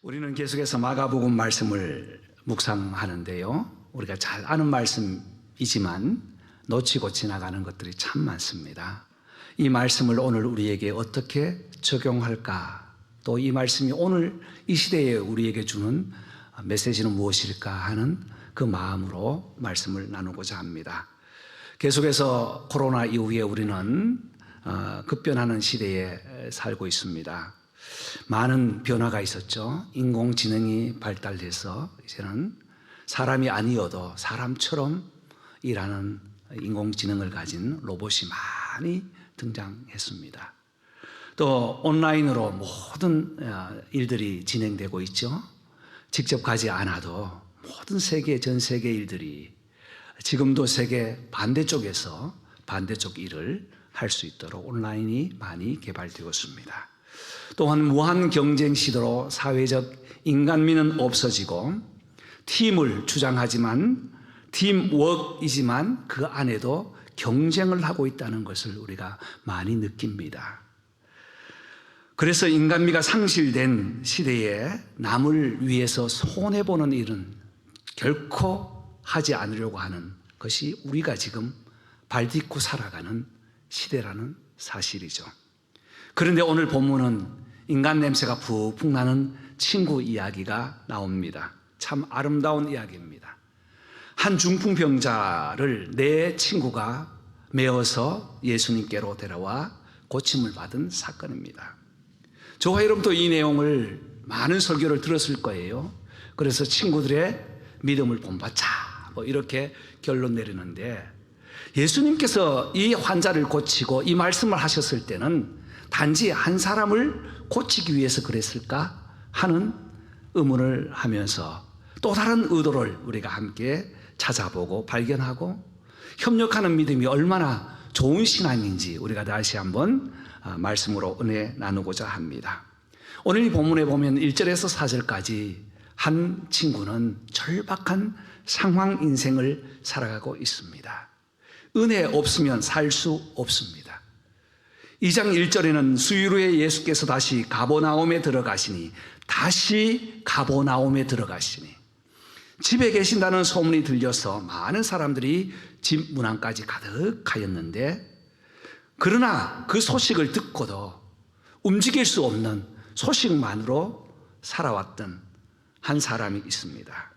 우리는 계속해서 마가복음 말씀을 묵상하는데요, 우리가 잘 아는 말씀이지만 놓치고 지나가는 것들이 참 많습니다. 이 말씀을 오늘 우리에게 어떻게 적용할까, 또 이 말씀이 오늘 이 시대에 우리에게 주는 메시지는 무엇일까 하는 그 마음으로 말씀을 나누고자 합니다. 계속해서 코로나 이후에 우리는 급변하는 시대에 살고 있습니다. 많은 변화가 있었죠. 인공지능이 발달해서 이제는 사람이 아니어도 사람처럼 일하는 인공지능을 가진 로봇이 많이 등장했습니다. 또 온라인으로 모든 일들이 진행되고 있죠. 직접 가지 않아도 모든 전 세계 일들이 지금도 세계 반대쪽에서 반대쪽 일을 할 수 있도록 온라인이 많이 개발되었습니다. 또한 무한 경쟁 시대로 사회적 인간미는 없어지고 팀을 주장하지만 팀워크이지만 그 안에도 경쟁을 하고 있다는 것을 우리가 많이 느낍니다. 그래서 인간미가 상실된 시대에 남을 위해서 손해보는 일은 결코 하지 않으려고 하는 것이 우리가 지금 발딛고 살아가는 시대라는 사실이죠. 그런데 오늘 본문은 인간 냄새가 푹푹 나는 친구 이야기가 나옵니다. 참 아름다운 이야기입니다. 한 중풍병자를 내 친구가 메어서 예수님께로 데려와 고침을 받은 사건입니다. 저와 여러분도 이 내용을 많은 설교를 들었을 거예요. 그래서 친구들의 믿음을 본받자 이렇게 결론 내리는데, 예수님께서 이 환자를 고치고 이 말씀을 하셨을 때는 단지 한 사람을 고치기 위해서 그랬을까 하는 의문을 하면서 또 다른 의도를 우리가 함께 찾아보고 발견하고 협력하는 믿음이 얼마나 좋은 신앙인지 우리가 다시 한번 말씀으로 은혜 나누고자 합니다. 오늘 이 본문에 보면 1절에서 4절까지 한 친구는 절박한 상황 인생을 살아가고 있습니다. 은혜 없으면 살 수 없습니다. 2장 1절에는 수일 후에 예수께서 다시 가버나움에 들어가시니 집에 계신다는 소문이 들려서 많은 사람들이 집 문안까지 가득하였는데, 그러나 그 소식을 듣고도 움직일 수 없는 소식만으로 살아왔던 한 사람이 있습니다.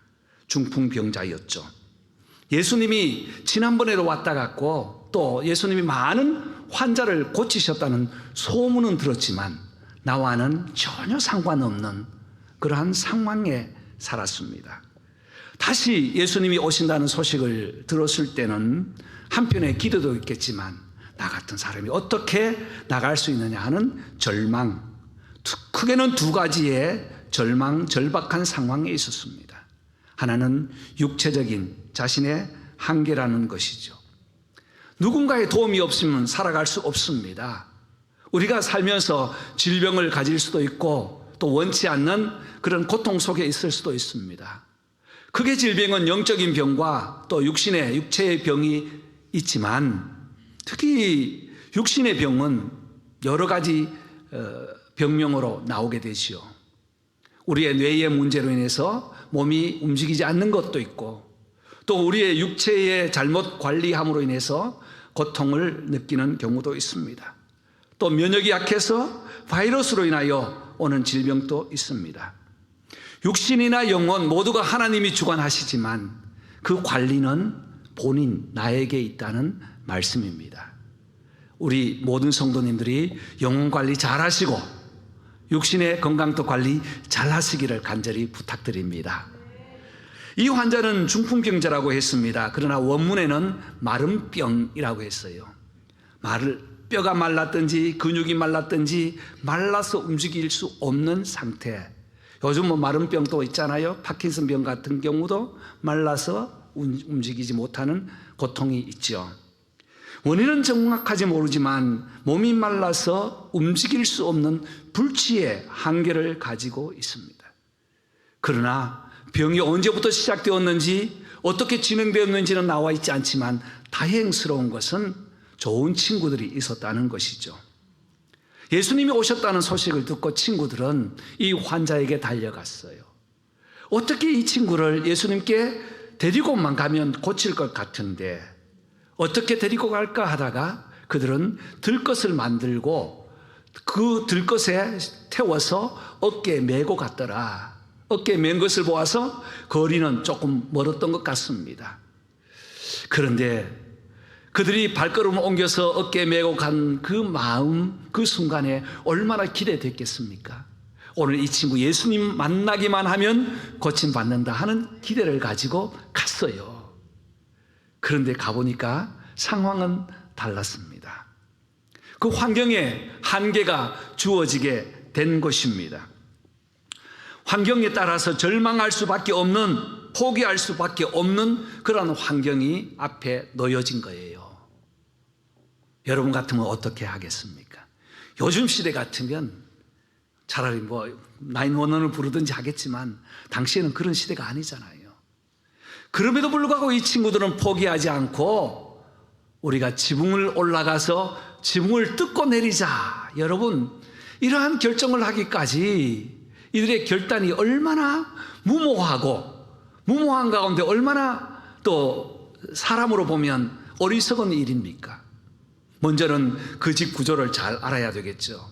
중풍병자였죠. 예수님이 지난번에도 왔다 갔고 또 예수님이 많은 환자를 고치셨다는 소문은 들었지만 나와는 전혀 상관없는 그러한 상황에 살았습니다. 다시 예수님이 오신다는 소식을 들었을 때는 한편에 기대도 있겠지만 나 같은 사람이 어떻게 나갈 수 있느냐 하는 절망, 크게는 두 가지의 절박한 상황에 있었습니다. 하나는 육체적인 자신의 한계라는 것이죠. 누군가의 도움이 없으면 살아갈 수 없습니다. 우리가 살면서 질병을 가질 수도 있고 또 원치 않는 그런 고통 속에 있을 수도 있습니다. 크게 질병은 영적인 병과 또 육체의 병이 있지만, 특히 육신의 병은 여러 가지 병명으로 나오게 되지요. 우리의 뇌의 문제로 인해서 몸이 움직이지 않는 것도 있고, 또 우리의 육체의 잘못 관리함으로 인해서 고통을 느끼는 경우도 있습니다. 또 면역이 약해서 바이러스로 인하여 오는 질병도 있습니다. 육신이나 영혼 모두가 하나님이 주관하시지만 그 관리는 나에게 있다는 말씀입니다. 우리 모든 성도님들이 영혼 관리 잘 하시고 육신의 건강도 관리 잘 하시기를 간절히 부탁드립니다. 이 환자는 중풍병자라고 했습니다. 그러나 원문에는 마른 병이라고 했어요. 뼈가 말랐든지 근육이 말랐든지 말라서 움직일 수 없는 상태. 요즘 마른 병도 있잖아요. 파킨슨병 같은 경우도 말라서 움직이지 못하는 고통이 있죠. 원인은 정확하지 모르지만 몸이 말라서 움직일 수 없는 불치의 한계를 가지고 있습니다. 그러나 병이 언제부터 시작되었는지 어떻게 진행되었는지는 나와 있지 않지만 다행스러운 것은 좋은 친구들이 있었다는 것이죠. 예수님이 오셨다는 소식을 듣고 친구들은 이 환자에게 달려갔어요. 어떻게 이 친구를 예수님께 데리고만 가면 고칠 것 같은데 어떻게 데리고 갈까 하다가 그들은 들것을 만들고 그 들것에 태워서 어깨에 메고 갔더라. 어깨에 맨 것을 보아서 거리는 조금 멀었던 것 같습니다. 그런데 그들이 발걸음을 옮겨서 어깨에 메고 간 그 마음, 그 순간에 얼마나 기대됐겠습니까? 오늘 이 친구 예수님 만나기만 하면 고침받는다 하는 기대를 가지고 갔어요. 그런데 가보니까 상황은 달랐습니다. 그 환경에 한계가 주어지게 된 것입니다. 환경에 따라서 절망할 수밖에 없는, 포기할 수밖에 없는 그런 환경이 앞에 놓여진 거예요. 여러분 같으면 어떻게 하겠습니까? 요즘 시대 같으면 차라리 911을 부르든지 하겠지만 당시에는 그런 시대가 아니잖아요. 그럼에도 불구하고 이 친구들은 포기하지 않고 우리가 지붕을 올라가서 지붕을 뜯고 내리자. 여러분, 이러한 결정을 하기까지 이들의 결단이 얼마나 무모한 가운데 얼마나 또 사람으로 보면 어리석은 일입니까? 먼저는 그 집 구조를 잘 알아야 되겠죠.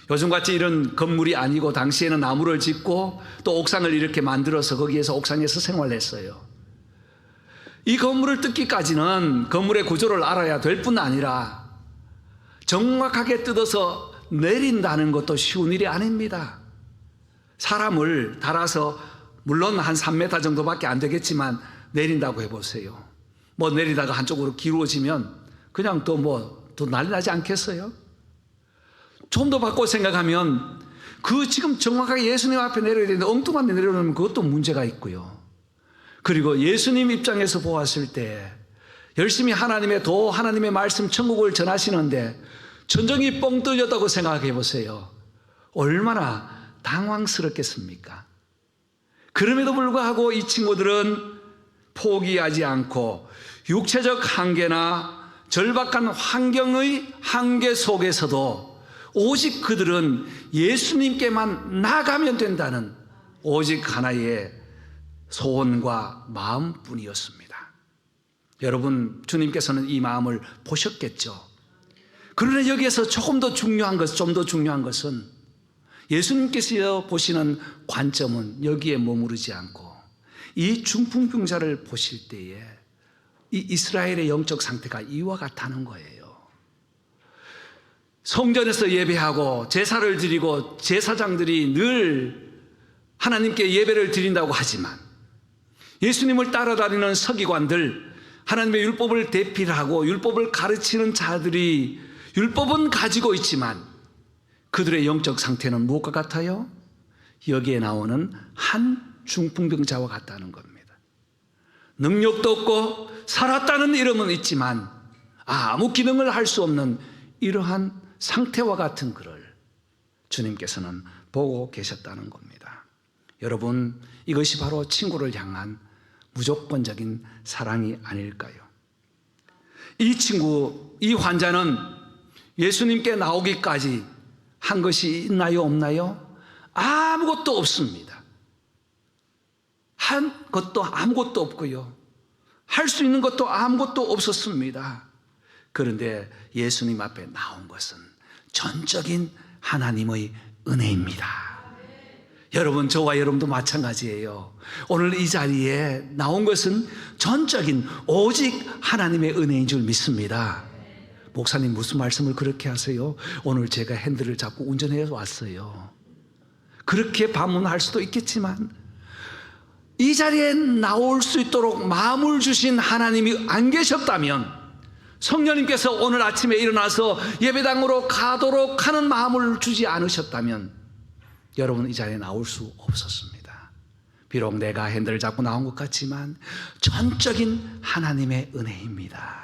요즘같이 이런 건물이 아니고 당시에는 나무를 짓고 또 옥상을 이렇게 만들어서 거기에서 옥상에서 생활했어요. 이 건물을 뜯기까지는 건물의 구조를 알아야 될 뿐 아니라 정확하게 뜯어서 내린다는 것도 쉬운 일이 아닙니다. 사람을 달아서 물론 한 3m 정도밖에 안 되겠지만 내린다고 해보세요. 내리다가 한쪽으로 기울어지면 그냥 또 난리 나지 않겠어요? 좀 더 바꿔 생각하면 지금 정확하게 예수님 앞에 내려야 되는데 엉뚱한 데 내려놓으면 그것도 문제가 있고요. 그리고 예수님 입장에서 보았을 때 열심히 하나님의 도, 하나님의 말씀, 천국을 전하시는데 천정이 뻥 뚫렸다고 생각해 보세요. 얼마나 당황스럽겠습니까? 그럼에도 불구하고 이 친구들은 포기하지 않고 육체적 한계나 절박한 환경의 한계 속에서도 오직 그들은 예수님께만 나가면 된다는 오직 하나의 소원과 마음뿐이었습니다. 여러분, 주님께서는 이 마음을 보셨겠죠. 그러나 여기에서 좀 더 중요한 것은 예수님께서 보시는 관점은 여기에 머무르지 않고 이 중풍병자를 보실 때에 이 이스라엘의 영적 상태가 이와 같다는 거예요. 성전에서 예배하고 제사를 드리고 제사장들이 늘 하나님께 예배를 드린다고 하지만 예수님을 따라다니는 서기관들, 하나님의 율법을 대필하고 율법을 가르치는 자들이 율법은 가지고 있지만 그들의 영적 상태는 무엇과 같아요? 여기에 나오는 한 중풍병자와 같다는 겁니다. 능력도 없고 살았다는 이름은 있지만 아무 기능을 할 수 없는 이러한 상태와 같은 그를 주님께서는 보고 계셨다는 겁니다. 여러분, 이것이 바로 친구를 향한 무조건적인 사랑이 아닐까요? 이 친구, 이 환자는 예수님께 나오기까지 한 것이 있나요, 없나요? 아무것도 없습니다. 한 것도 아무것도 없고요. 할 수 있는 것도 아무것도 없었습니다. 그런데 예수님 앞에 나온 것은 전적인 하나님의 은혜입니다. 여러분, 저와 여러분도 마찬가지예요. 오늘 이 자리에 나온 것은 전적인 오직 하나님의 은혜인 줄 믿습니다. 목사님 무슨 말씀을 그렇게 하세요? 오늘 제가 핸들을 잡고 운전해 왔어요. 그렇게 반문할 수도 있겠지만 이 자리에 나올 수 있도록 마음을 주신 하나님이 안 계셨다면, 성령님께서 오늘 아침에 일어나서 예배당으로 가도록 하는 마음을 주지 않으셨다면 여러분 이 자리에 나올 수 없었습니다. 비록 내가 핸들을 잡고 나온 것 같지만 전적인 하나님의 은혜입니다.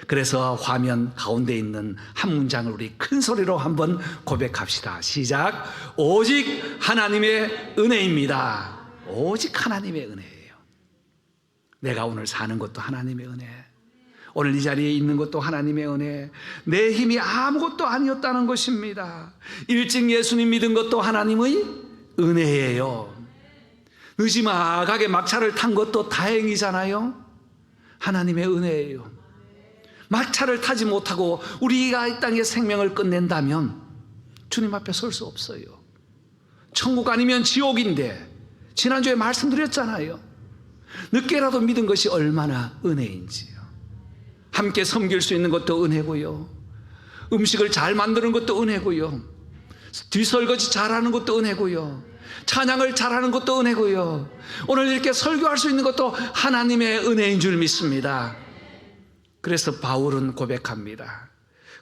그래서 화면 가운데 있는 한 문장을 우리 큰 소리로 한번 고백합시다. 시작. 오직 하나님의 은혜입니다. 오직 하나님의 은혜예요. 내가 오늘 사는 것도 하나님의 은혜, 오늘 이 자리에 있는 것도 하나님의 은혜, 내 힘이 아무것도 아니었다는 것입니다. 일찍 예수님 믿은 것도 하나님의 은혜예요. 느지막하게 막차를 탄 것도 다행이잖아요. 하나님의 은혜예요. 막차를 타지 못하고 우리가 이 땅에 생명을 끝낸다면 주님 앞에 설 수 없어요. 천국 아니면 지옥인데, 지난주에 말씀드렸잖아요. 늦게라도 믿은 것이 얼마나 은혜인지요. 함께 섬길 수 있는 것도 은혜고요, 음식을 잘 만드는 것도 은혜고요, 뒷설거지 잘하는 것도 은혜고요, 찬양을 잘하는 것도 은혜고요, 오늘 이렇게 설교할 수 있는 것도 하나님의 은혜인 줄 믿습니다. 그래서 바울은 고백합니다.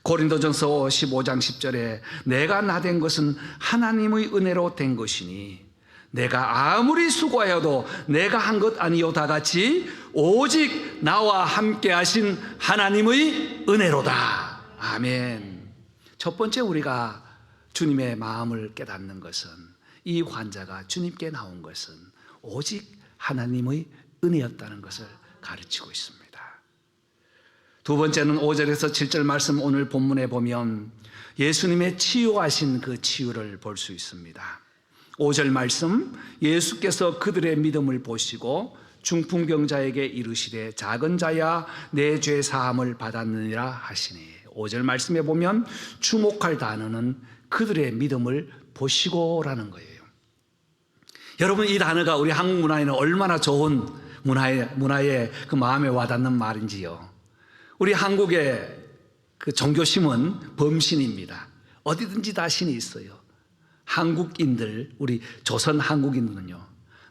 고린도전서 15장 10절에 내가 나된 것은 하나님의 은혜로 된 것이니 내가 아무리 수고하여도 내가 한 것 아니요 다 같이 오직 나와 함께 하신 하나님의 은혜로다. 아멘. 첫 번째 우리가 주님의 마음을 깨닫는 것은, 이 환자가 주님께 나온 것은 오직 하나님의 은혜였다는 것을 가르치고 있습니다. 두 번째는 5절에서 7절 말씀, 오늘 본문에 보면 예수님의 치유하신 그 치유를 볼 수 있습니다. 5절 말씀, 예수께서 그들의 믿음을 보시고 중풍병자에게 이르시되 작은 자야 내 죄 사함을 받았느니라 하시니. 5절 말씀에 보면 주목할 단어는 그들의 믿음을 보시고라는 거예요. 여러분, 이 단어가 우리 한국 문화에는 얼마나 좋은 문화의 그 마음에 와닿는 말인지요. 우리 한국의 그 종교심은 범신입니다. 어디든지 다 신이 있어요. 한국인들, 우리 조선 한국인들은요,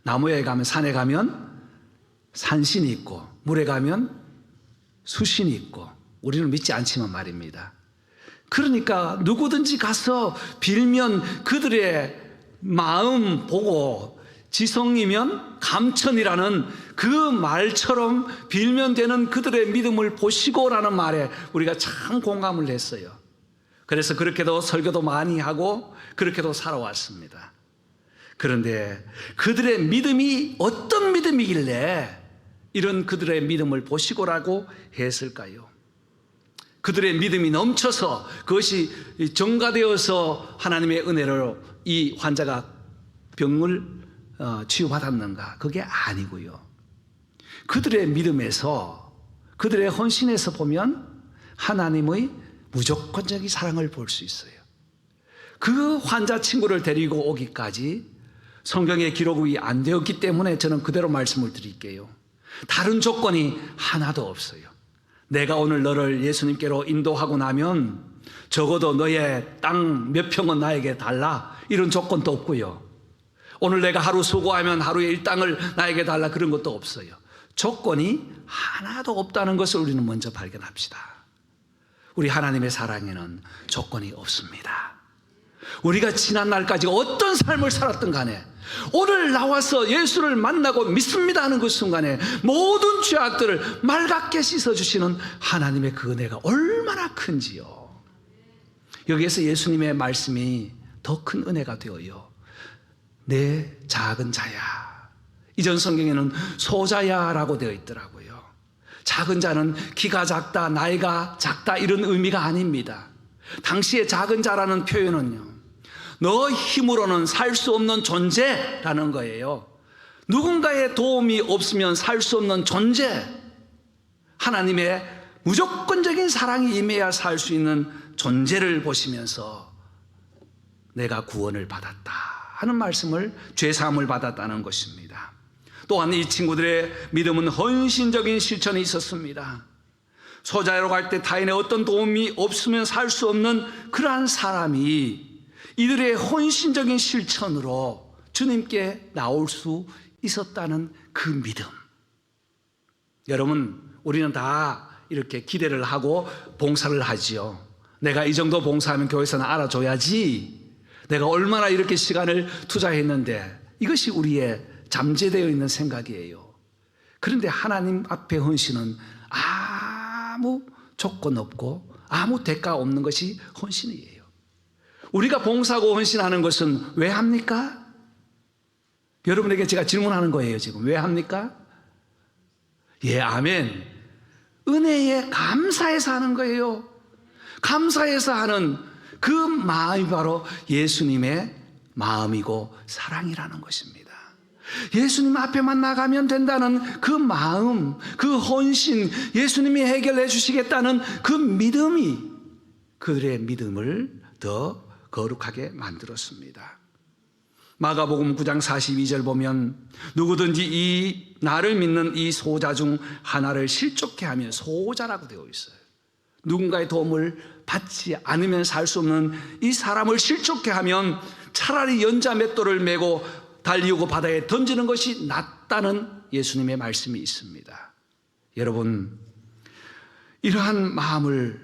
나무에 가면, 산에 가면 산신이 있고, 물에 가면 수신이 있고, 우리는 믿지 않지만 말입니다. 그러니까 누구든지 가서 빌면 그들의 마음 보고, 지성이면 감천이라는 그 말처럼 빌면 되는 그들의 믿음을 보시고라는 말에 우리가 참 공감을 했어요. 그래서 그렇게도 설교도 많이 하고 그렇게도 살아왔습니다. 그런데 그들의 믿음이 어떤 믿음이길래 이런 그들의 믿음을 보시고라고 했을까요? 그들의 믿음이 넘쳐서 그것이 전가되어서 하나님의 은혜로 이 환자가 병을 치유받았는가? 그게 아니고요. 그들의 믿음에서, 그들의 헌신에서 보면 하나님의 무조건적인 사랑을 볼 수 있어요. 그 환자 친구를 데리고 오기까지 성경에 기록이 안 되었기 때문에 저는 그대로 말씀을 드릴게요. 다른 조건이 하나도 없어요. 내가 오늘 너를 예수님께로 인도하고 나면 적어도 너의 땅 몇 평은 나에게 달라, 이런 조건도 없고요. 오늘 내가 하루 수고하면 하루의 일당을 나에게 달라, 그런 것도 없어요. 조건이 하나도 없다는 것을 우리는 먼저 발견합시다. 우리 하나님의 사랑에는 조건이 없습니다. 우리가 지난 날까지 어떤 삶을 살았든 간에 오늘 나와서 예수를 만나고 믿습니다 하는 그 순간에 모든 죄악들을 맑게 씻어주시는 하나님의 그 은혜가 얼마나 큰지요. 여기에서 예수님의 말씀이 더 큰 은혜가 되어요. 내 작은 자야. 이전 성경에는 소자야라고 되어 있더라고요. 작은 자는 키가 작다, 나이가 작다, 이런 의미가 아닙니다. 당시에 작은 자라는 표현은요, 너 힘으로는 살 수 없는 존재라는 거예요. 누군가의 도움이 없으면 살 수 없는 존재, 하나님의 무조건적인 사랑이 임해야 살 수 있는 존재를 보시면서 내가 구원을 받았다 하는 말씀을, 죄사함을 받았다는 것입니다. 또한 이 친구들의 믿음은 헌신적인 실천이 있었습니다. 소자로 갈 때 타인의 어떤 도움이 없으면 살 수 없는 그러한 사람이 이들의 헌신적인 실천으로 주님께 나올 수 있었다는 그 믿음. 여러분, 우리는 다 이렇게 기대를 하고 봉사를 하지요. 내가 이 정도 봉사하면 교회에서는 알아줘야지, 내가 얼마나 이렇게 시간을 투자했는데, 이것이 우리의 잠재되어 있는 생각이에요. 그런데 하나님 앞에 헌신은 아무 조건 없고 아무 대가 없는 것이 헌신이에요. 우리가 봉사하고 헌신하는 것은 왜 합니까? 여러분에게 제가 질문하는 거예요. 지금 왜 합니까? 예, 아멘. 은혜에 감사해서 하는 거예요. 감사해서 하는 그 마음이 바로 예수님의 마음이고 사랑이라는 것입니다. 예수님 앞에만 나가면 된다는 그 마음, 그 헌신, 예수님이 해결해 주시겠다는 그 믿음이 그들의 믿음을 더 거룩하게 만들었습니다. 마가복음 9장 42절 보면 누구든지 이 나를 믿는 이 소자 중 하나를 실족케 하면, 소자라고 되어 있어요. 누군가의 도움을 받지 않으면 살 수 없는 이 사람을 실족케 하면 차라리 연자 맷돌을 메고 달리우고 바다에 던지는 것이 낫다는 예수님의 말씀이 있습니다. 여러분, 이러한 마음을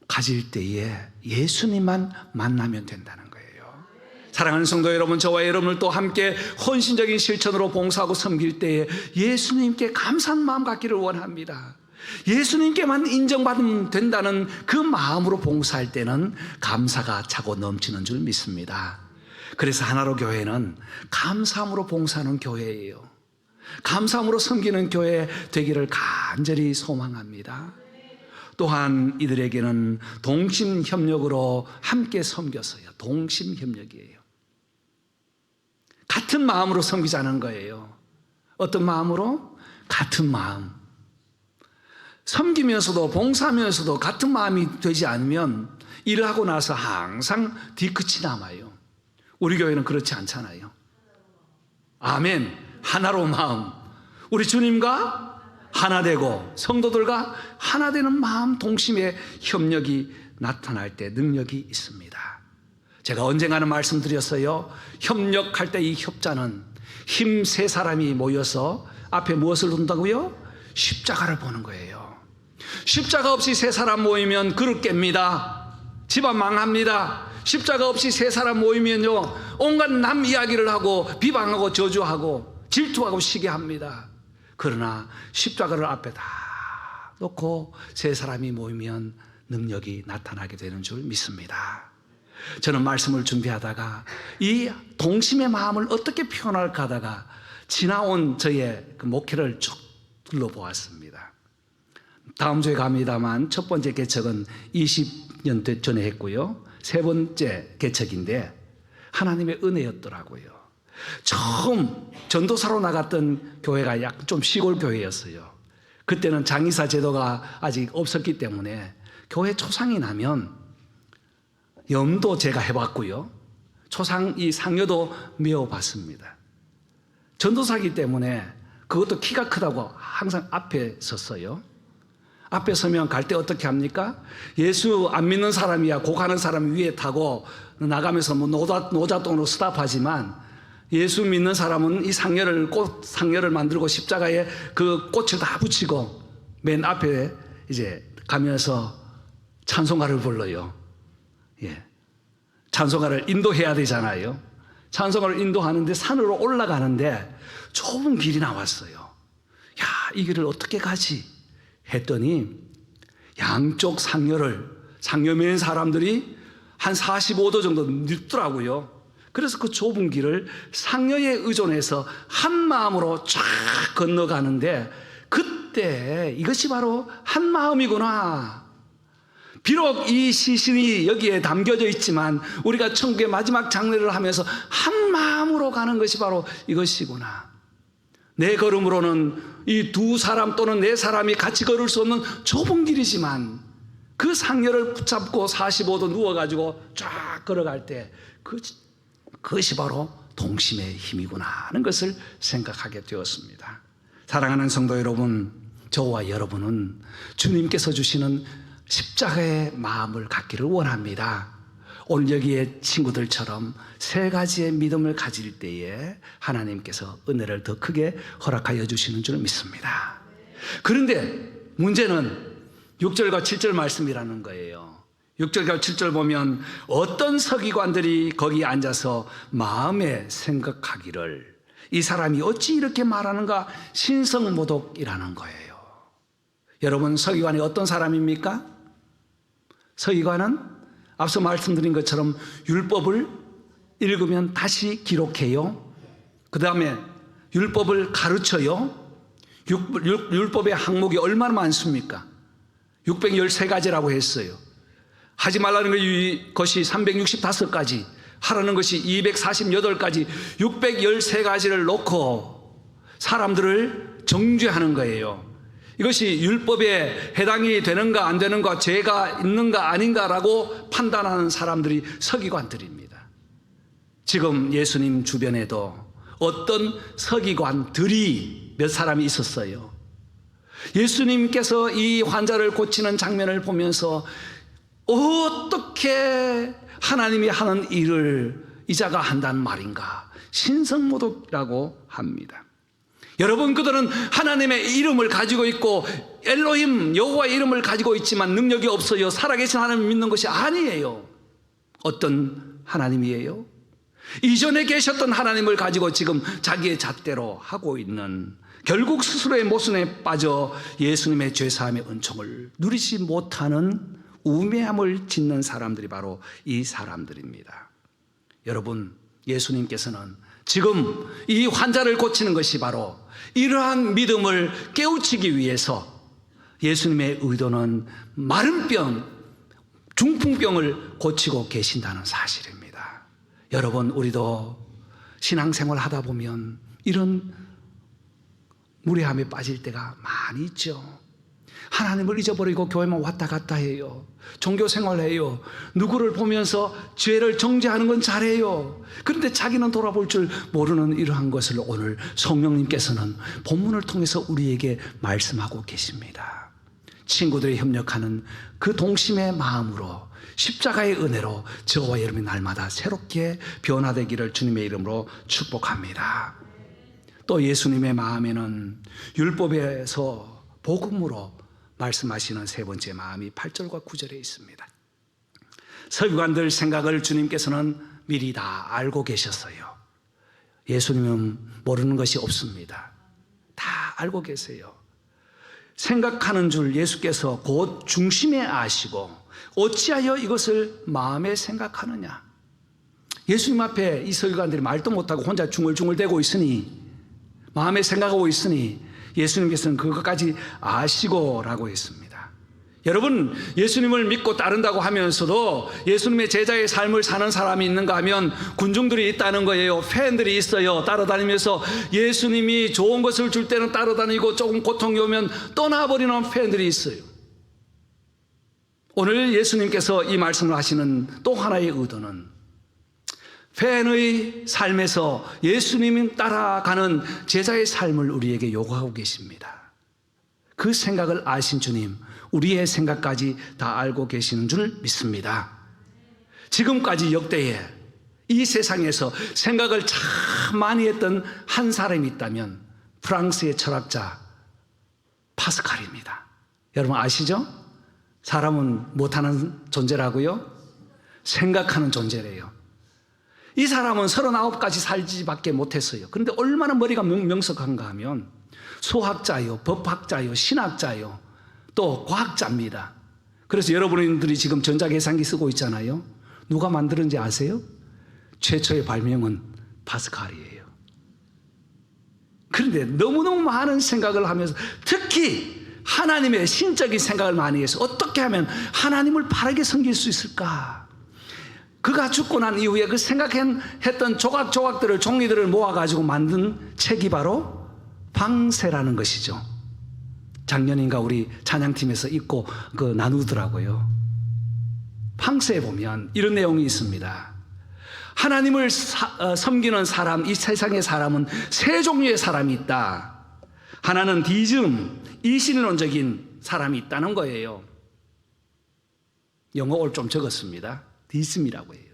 가질 때에 예수님만 만나면 된다는 거예요. 사랑하는 성도 여러분, 저와 여러분을 또 함께 헌신적인 실천으로 봉사하고 섬길 때에 예수님께 감사한 마음 갖기를 원합니다. 예수님께만 인정받으면 된다는 그 마음으로 봉사할 때는 감사가 차고 넘치는 줄 믿습니다. 그래서 하나로 교회는 감사함으로 봉사하는 교회예요. 감사함으로 섬기는 교회 되기를 간절히 소망합니다. 또한 이들에게는 동심협력으로 함께 섬겼어요. 동심협력이에요. 같은 마음으로 섬기자는 거예요. 어떤 마음으로? 같은 마음. 섬기면서도 봉사하면서도 같은 마음이 되지 않으면 일을 하고 나서 항상 뒤끝이 남아요. 우리 교회는 그렇지 않잖아요. 아멘. 하나로 마음, 우리 주님과 하나 되고 성도들과 하나 되는 마음, 동심의 협력이 나타날 때 능력이 있습니다. 제가 언젠가는 말씀드렸어요. 협력할 때 이 협자는 힘 세 사람이 모여서 앞에 무엇을 둔다고요? 십자가를 보는 거예요. 십자가 없이 세 사람 모이면 그릇 깹니다. 집안 망합니다. 십자가 없이 세 사람 모이면요, 온갖 남 이야기를 하고 비방하고 저주하고 질투하고 시기합니다. 그러나 십자가를 앞에 다 놓고 세 사람이 모이면 능력이 나타나게 되는 줄 믿습니다. 저는 말씀을 준비하다가 이 동심의 마음을 어떻게 표현할까 하다가 지나온 저의 그 목회를 쭉 둘러보았습니다. 다음 주에 갑니다만 첫 번째 개척은 20년 전에 했고요. 세 번째 개척인데 하나님의 은혜였더라고요. 처음 전도사로 나갔던 교회가 약 좀 시골 교회였어요. 그때는 장의사 제도가 아직 없었기 때문에 교회 초상이 나면 염도 제가 해봤고요. 초상 이 상여도 메어봤습니다. 전도사이기 때문에 그것도 키가 크다고 항상 앞에 섰어요. 앞에 서면 갈 때 어떻게 합니까? 예수 안 믿는 사람이야 고 가는 사람 위에 타고 나가면서 뭐 노자동으로 스탑하지만 예수 믿는 사람은 이 상여를 만들고 십자가에 그 꽃을 다 붙이고 맨 앞에 이제 가면서 찬송가를 불러요. 예. 찬송가를 인도해야 되잖아요. 찬송가를 인도하는데 산으로 올라가는데 좁은 길이 나왔어요. 야, 이 길을 어떻게 가지? 했더니 양쪽 상여 맨 사람들이 한 45도 정도 늙더라고요. 그래서 그 좁은 길을 상여에 의존해서 한 마음으로 쫙 건너가는데 그때 이것이 바로 한 마음이구나. 비록 이 시신이 여기에 담겨져 있지만 우리가 천국의 마지막 장례를 하면서 한 마음으로 가는 것이 바로 이것이구나. 내 걸음으로는 이 두 사람 또는 네 사람이 같이 걸을 수 없는 좁은 길이지만 그 상여를 붙잡고 45도 누워가지고 쫙 걸어갈 때 그것이 바로 동심의 힘이구나 하는 것을 생각하게 되었습니다. 사랑하는 성도 여러분, 저와 여러분은 주님께서 주시는 십자가의 마음을 갖기를 원합니다. 오늘 여기에 친구들처럼 세 가지의 믿음을 가질 때에 하나님께서 은혜를 더 크게 허락하여 주시는 줄 믿습니다. 그런데 문제는 6절과 7절 말씀이라는 거예요. 6절과 7절 보면 어떤 서기관들이 거기 앉아서 마음에 생각하기를 이 사람이 어찌 이렇게 말하는가 신성모독이라는 거예요. 여러분, 서기관이 어떤 사람입니까? 서기관은 앞서 말씀드린 것처럼 율법을 읽으면 다시 기록해요. 그 다음에 율법을 가르쳐요. 율법의 항목이 얼마나 많습니까? 613가지라고 했어요. 하지 말라는 것이 365가지, 하라는 것이 248가지, 613가지를 놓고 사람들을 정죄하는 거예요. 이것이 율법에 해당이 되는가 안 되는가, 죄가 있는가 아닌가라고 판단하는 사람들이 서기관들입니다. 지금 예수님 주변에도 어떤 서기관들이 몇 사람이 있었어요. 예수님께서 이 환자를 고치는 장면을 보면서 어떻게 하나님이 하는 일을 이자가 한다는 말인가, 신성모독이라고 합니다. 여러분, 그들은 하나님의 이름을 가지고 있고 엘로힘 여호와의 이름을 가지고 있지만 능력이 없어요. 살아계신 하나님을 믿는 것이 아니에요. 어떤 하나님이에요? 이전에 계셨던 하나님을 가지고 지금 자기의 잣대로 하고 있는, 결국 스스로의 모순에 빠져 예수님의 죄사함의 은총을 누리지 못하는 우매함을 짓는 사람들이 바로 이 사람들입니다. 여러분, 예수님께서는 지금 이 환자를 고치는 것이 바로 이러한 믿음을 깨우치기 위해서, 예수님의 의도는 마른 병, 중풍병을 고치고 계신다는 사실입니다. 여러분, 우리도 신앙생활 하다 보면 이런 무례함에 빠질 때가 많이 있죠. 하나님을 잊어버리고 교회만 왔다 갔다 해요. 종교생활해요. 누구를 보면서 죄를 정죄하는 건 잘해요. 그런데 자기는 돌아볼 줄 모르는 이러한 것을 오늘 성령님께서는 본문을 통해서 우리에게 말씀하고 계십니다. 친구들이 협력하는 그 동심의 마음으로, 십자가의 은혜로 저와 여러분이 날마다 새롭게 변화되기를 주님의 이름으로 축복합니다. 또 예수님의 마음에는 율법에서 복음으로 말씀하시는 세 번째 마음이 8절과 9절에 있습니다. 서기관들 생각을 주님께서는 미리 다 알고 계셨어요. 예수님은 모르는 것이 없습니다. 다 알고 계세요. 생각하는 줄 예수께서 곧 중심에 아시고 어찌하여 이것을 마음에 생각하느냐. 예수님 앞에 이 서기관들이 말도 못하고 혼자 중얼중얼대고 있으니, 마음에 생각하고 있으니 예수님께서는 그것까지 아시고라고 했습니다. 여러분, 예수님을 믿고 따른다고 하면서도 예수님의 제자의 삶을 사는 사람이 있는가 하면 군중들이 있다는 거예요. 팬들이 있어요. 따라다니면서 예수님이 좋은 것을 줄 때는 따라다니고 조금 고통이 오면 떠나버리는 팬들이 있어요. 오늘 예수님께서 이 말씀을 하시는 또 하나의 의도는 팬의 삶에서 예수님이 따라가는 제자의 삶을 우리에게 요구하고 계십니다. 그 생각을 아신 주님, 우리의 생각까지 다 알고 계시는 줄 믿습니다. 지금까지 역대에 이 세상에서 생각을 참 많이 했던 한 사람이 있다면 프랑스의 철학자 파스칼입니다. 여러분 아시죠? 사람은 못하는 존재라고요? 생각하는 존재래요. 이 사람은 39가지 살지밖에 못했어요. 그런데 얼마나 머리가 명석한가 하면 수학자요, 법학자요, 신학자요, 또 과학자입니다. 그래서 여러분들이 지금 전자계산기 쓰고 있잖아요. 누가 만들었는지 아세요? 최초의 발명은 파스칼이에요. 그런데 너무너무 많은 생각을 하면서, 특히 하나님의 신적인 생각을 많이 해서 어떻게 하면 하나님을 바르게 섬길 수 있을까? 그가 죽고 난 이후에 그 생각했던 조각조각들을, 종이들을 모아가지고 만든 책이 바로 방세라는 것이죠. 작년인가 우리 찬양팀에서 읽고 나누더라고요. 방세에 보면 이런 내용이 있습니다. 하나님을 섬기는 사람, 이 세상의 사람은 세 종류의 사람이 있다. 하나는 디즘, 이신론적인 사람이 있다는 거예요. 영어를 좀 적었습니다. 디즘이라고 해요.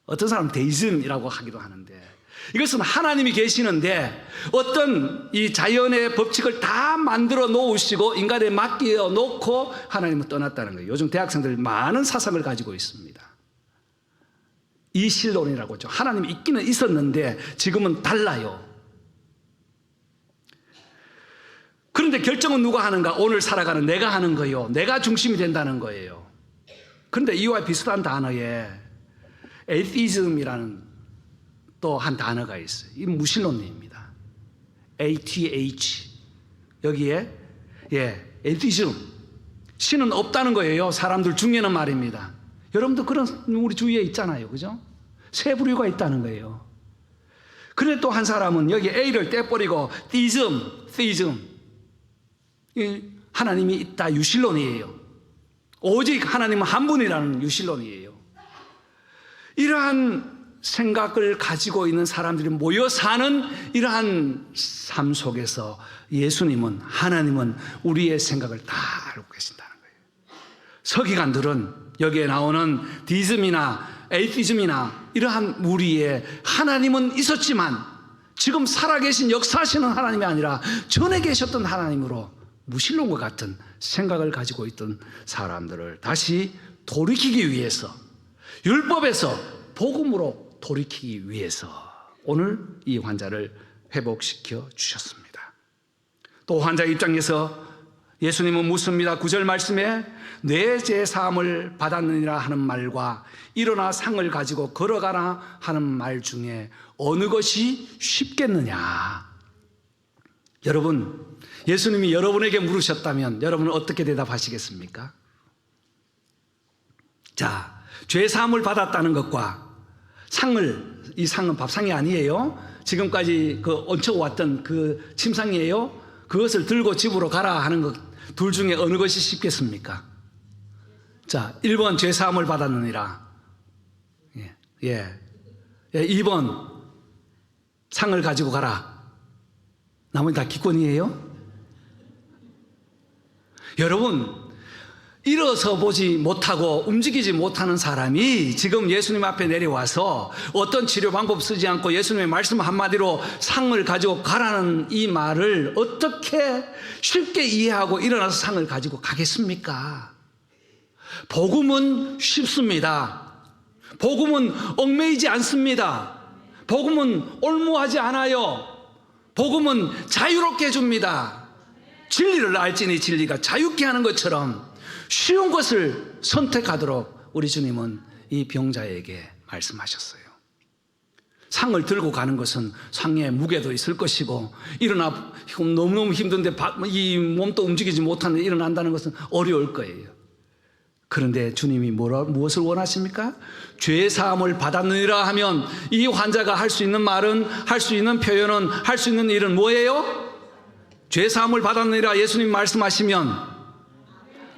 어떤 사람은 데이즘이라고 하기도 하는데, 이것은 하나님이 계시는데 어떤 이 자연의 법칙을 다 만들어 놓으시고 인간에 맡겨 놓고 하나님은 떠났다는 거예요. 요즘 대학생들 많은 사상을 가지고 있습니다. 이신론이라고 하죠. 하나님이 있기는 있었는데 지금은 달라요. 그런데 결정은 누가 하는가? 오늘 살아가는 내가 하는 거예요. 내가 중심이 된다는 거예요. 그런데 이와 비슷한 단어에 에이티즘이라는 또 한 단어가 있어요. 이 무신론입니다. ATH 여기에 에이티즘, 신은 없다는 거예요. 사람들 중에는 말입니다. 여러분도 그런 우리 주위에 있잖아요. 그죠? 세 부류가 있다는 거예요. 그런데 또 한 사람은 여기 A를 떼버리고 theism, 하나님이 있다 유실론이에요. 오직 하나님은 한 분이라는 유실론이에요. 이러한 생각을 가지고 있는 사람들이 모여 사는 이러한 삶 속에서 예수님은, 하나님은 우리의 생각을 다 알고 계신다는 거예요. 서기관들은 여기에 나오는 디즘이나 에이티즘이나 이러한 무리에 하나님은 있었지만 지금 살아계신 역사하시는 하나님이 아니라 전에 계셨던 하나님으로 무신론과 같은 생각을 가지고 있던 사람들을 다시 돌이키기 위해서, 율법에서 복음으로 돌이키기 위해서 오늘 이 환자를 회복시켜 주셨습니다. 또 환자 입장에서 예수님은 묻습니다. 9절 말씀에 내 죄 사함을 받았느니라 하는 말과 일어나 상을 가지고 걸어가라 하는 말 중에 어느 것이 쉽겠느냐. 여러분, 예수님이 여러분에게 물으셨다면 여러분은 어떻게 대답하시겠습니까? 자, 죄 사함을 받았다는 것과 상을, 이 상은 밥상이 아니에요. 지금까지 얹혀왔던 그 침상이에요. 그것을 들고 집으로 가라 하는 것, 둘 중에 어느 것이 쉽겠습니까? 자, 1번 죄 사함을 받았느니라. 2번 상을 가지고 가라. 나머지 다 기권이에요? 여러분, 일어서 보지 못하고 움직이지 못하는 사람이 지금 예수님 앞에 내려와서 어떤 치료 방법 쓰지 않고 예수님의 말씀 한마디로 상을 가지고 가라는 이 말을 어떻게 쉽게 이해하고 일어나서 상을 가지고 가겠습니까? 복음은 쉽습니다. 복음은 얽매이지 않습니다. 복음은 올무하지 않아요. 복음은 자유롭게 해줍니다. 진리를 알지니 진리가 자유케 하는 것처럼 쉬운 것을 선택하도록 우리 주님은 이 병자에게 말씀하셨어요. 상을 들고 가는 것은 상에 무게도 있을 것이고, 일어나 너무너무 힘든데 이 몸도 움직이지 못하는데 일어난다는 것은 어려울 거예요. 그런데 주님이 무엇을 원하십니까? 죄 사함을 받았느니라 하면 이 환자가 할 수 있는 말은, 할 수 있는 표현은, 할 수 있는 일은 뭐예요? 죄 사함을 받았느니라 예수님 말씀하시면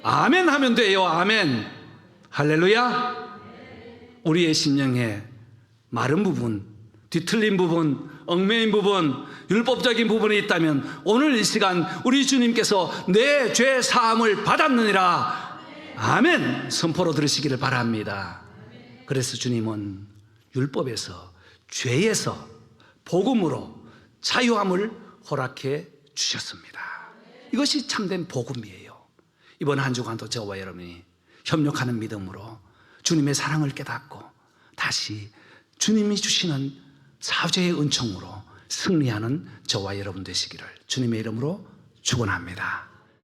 아멘 하면 돼요. 아멘. 할렐루야. 우리의 심령에 마른 부분, 뒤틀린 부분, 얽매인 부분, 율법적인 부분이 있다면 오늘 이 시간 우리 주님께서 내 죄 사함을 받았느니라 아멘 선포로 들으시기를 바랍니다. 그래서 주님은 율법에서, 죄에서 복음으로 자유함을 허락해 주셨습니다. 이것이 참된 복음이에요. 이번 한 주간도 저와 여러분이 협력하는 믿음으로 주님의 사랑을 깨닫고 다시 주님이 주시는 사죄의 은총으로 승리하는 저와 여러분 되시기를 주님의 이름으로 축원합니다.